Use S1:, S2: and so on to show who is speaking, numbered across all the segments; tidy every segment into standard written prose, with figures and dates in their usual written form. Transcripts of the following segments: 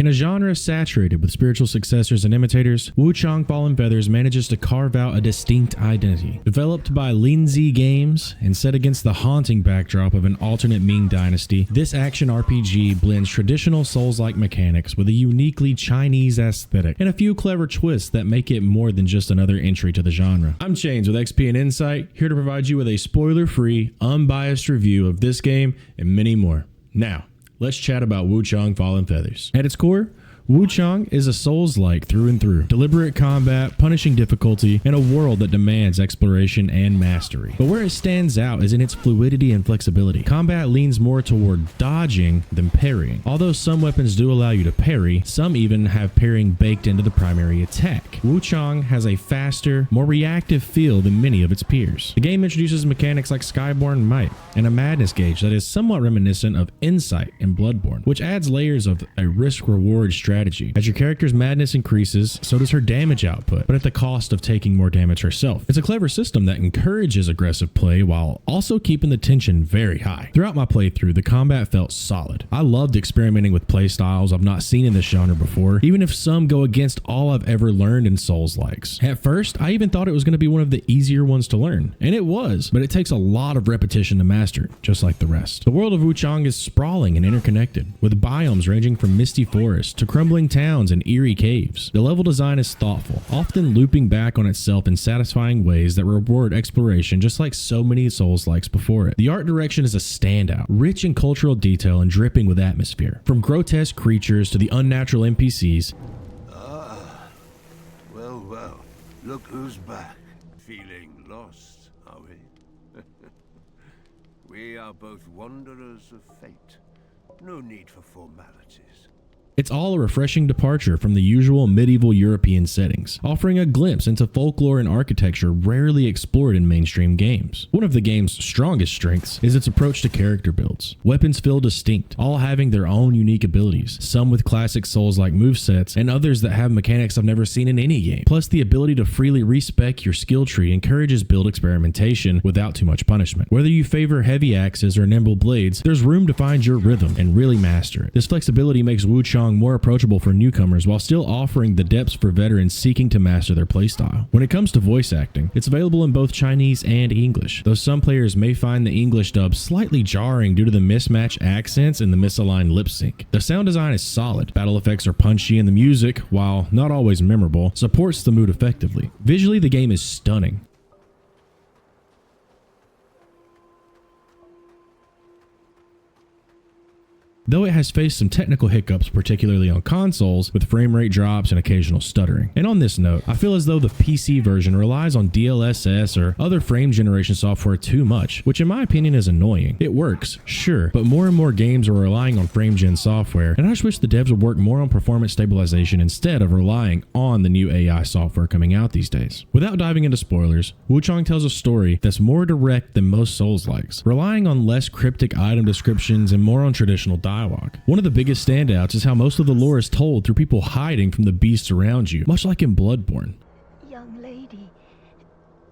S1: In a genre saturated with spiritual successors and imitators, Wuchang Fallen Feathers manages to carve out a distinct identity. Developed by Lindsay Games and set against the haunting backdrop of an alternate Ming dynasty, this action RPG blends traditional Souls-like mechanics with a uniquely Chinese aesthetic and a few clever twists that make it more than just another entry to the genre. I'm Chains with XP and Insight, here to provide you with a spoiler-free, unbiased review of this game and many more. Now, let's chat about Wuchang Fallen Feathers. At its core, Wuchang is a Souls-like through and through. Deliberate combat, punishing difficulty, and a world that demands exploration and mastery. But where it stands out is in its fluidity and flexibility. Combat leans more toward dodging than parrying. Although some weapons do allow you to parry, some even have parrying baked into the primary attack. Wuchang has a faster, more reactive feel than many of its peers. The game introduces mechanics like Skyborn Might and a madness gauge that is somewhat reminiscent of Insight in Bloodborne, which adds layers of a risk-reward strategy. As your character's madness increases, so does her damage output, but at the cost of taking more damage herself. It's a clever system that encourages aggressive play while also keeping the tension very high. Throughout my playthrough, the combat felt solid. I loved experimenting with playstyles I've not seen in this genre before, even if some go against all I've ever learned in Souls-likes. At first, I even thought it was going to be one of the easier ones to learn, and it was, but it takes a lot of repetition to master, just like the rest. The world of Wuchang is sprawling and interconnected, with biomes ranging from misty forests to crumbling towns and eerie caves. The level design is thoughtful, often looping back on itself in satisfying ways that reward exploration just like so many Souls-likes before it. The art direction is a standout, rich in cultural detail and dripping with atmosphere. From grotesque creatures to the unnatural NPCs.
S2: Well, look who's back. Feeling lost, are we? We are both wanderers of fate. No need for formalities.
S1: It's all a refreshing departure from the usual medieval European settings, offering a glimpse into folklore and architecture rarely explored in mainstream games. One of the game's strongest strengths is its approach to character builds. Weapons feel distinct, all having their own unique abilities, some with classic Souls-like movesets, and others that have mechanics I've never seen in any game. Plus, the ability to freely respec your skill tree encourages build experimentation without too much punishment. Whether you favor heavy axes or nimble blades, there's room to find your rhythm and really master it. This flexibility makes Wuchang more approachable for newcomers while still offering the depths for veterans seeking to master their playstyle. When it comes to voice acting, it's available in both Chinese and English, though some players may find the English dub slightly jarring due to the mismatched accents and the misaligned lip sync. The sound design is solid, battle effects are punchy, and the music, while not always memorable, supports the mood effectively. Visually, the game is stunning. Though it has faced some technical hiccups, particularly on consoles, with frame rate drops and occasional stuttering. And on this note, I feel as though the PC version relies on DLSS or other frame generation software too much, which in my opinion is annoying. It works, sure, but more and more games are relying on frame gen software, and I just wish the devs would work more on performance stabilization instead of relying on the new AI software coming out these days. Without diving into spoilers, Wuchang tells a story that's more direct than most Souls-likes, relying on less cryptic item descriptions and more on traditional dialogue. One of the biggest standouts is how most of the lore is told through people hiding from the beasts around you, much like in Bloodborne.
S3: Young lady,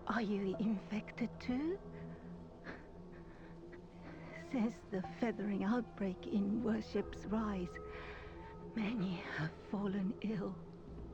S3: are you infected too? Since the feathering outbreak in Worship's Rise, many have fallen ill.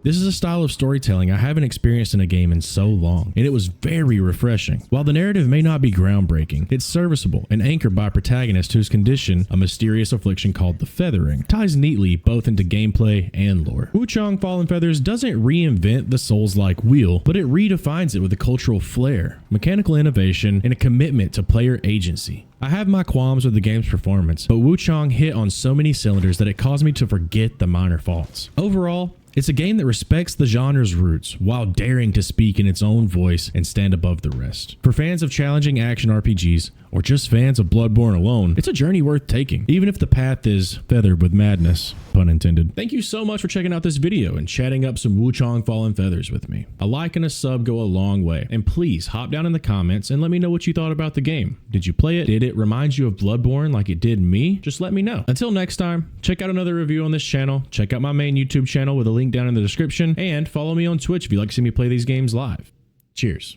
S1: This is a style of storytelling I haven't experienced in a game in so long, and it was very refreshing. While the narrative may not be groundbreaking, it's serviceable and anchored by a protagonist whose condition, a mysterious affliction called the Feathering, ties neatly both into gameplay and lore. Wuchang Fallen Feathers doesn't reinvent the Souls-like wheel, but it redefines it with a cultural flair, mechanical innovation, and a commitment to player agency. I have my qualms with the game's performance, but Wuchang hit on so many cylinders that it caused me to forget the minor faults. Overall, it's a game that respects the genre's roots while daring to speak in its own voice and stand above the rest. For fans of challenging action RPGs, or just fans of Bloodborne alone, it's a journey worth taking, even if the path is feathered with madness, pun intended. Thank you so much for checking out this video and chatting up some Wuchang Fallen Feathers with me. A like and a sub go a long way, and please hop down in the comments and let me know what you thought about the game. Did you play it? Did it remind you of Bloodborne like it did me? Just let me know. Until next time, check out another review on this channel, check out my main YouTube channel with a link down in the description, and follow me on Twitch if you'd like to see me play these games live. Cheers.